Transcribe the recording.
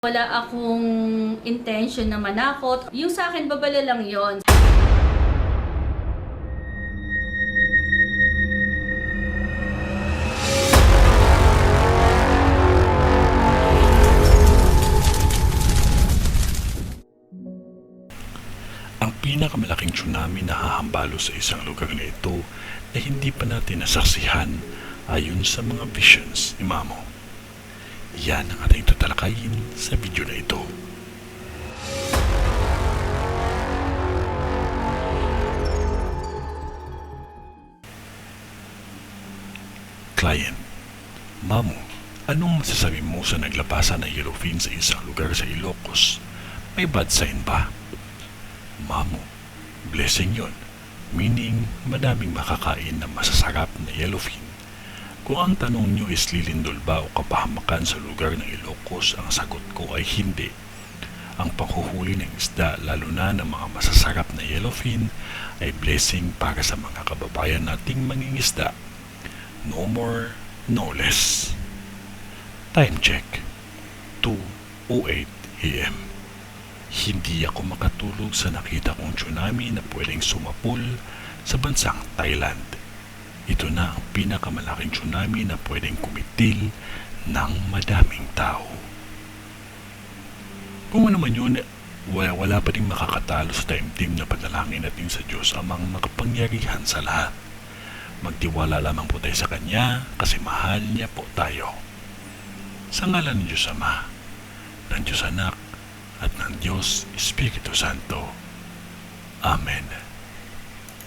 Wala akong intention na manakot. Yung sa akin, babala lang yon. Ang pinakamalaking tsunami na hahambalo sa isang lugar na ito ay hindi pa natin nasaksihan ayon sa mga visions ni Mamo. Yan ang ating tatalakayin sa video na ito. Client, Mamo, anong masasabi mo sa naglabasan ng yellowfin sa isang lugar sa Ilocos? May bad sign ba? Mamo, blessing yon, meaning madaming makakain na masasarap na yellowfin. Kung ang tanong nyo is lilindol ba o kapahamakan sa lugar ng Ilocos, ang sagot ko ay hindi. Ang panghuhuli ng isda, lalo na ng mga masasarap na yellowfin, ay blessing para sa mga kababayan nating mangingisda. No more, no less. Time check, 2:08 AM. Hindi ako makatulog sa nakita kong tsunami na pwedeng sumapul sa bansang Thailand. Ito na ang pinakamalaking tsunami na pwedeng kumitil ng madaming tao. Kung ano man yun, wala pa rin makakatalo sa taimtim na panalangin natin sa Diyos amang makapangyarihan sa lahat. Magtiwala lamang po tayo sa Kanya kasi mahal niya po tayo. Sa ngalan ng Diyos Ama, ng Diyos Anak, at ng Diyos Espiritu Santo. Amen.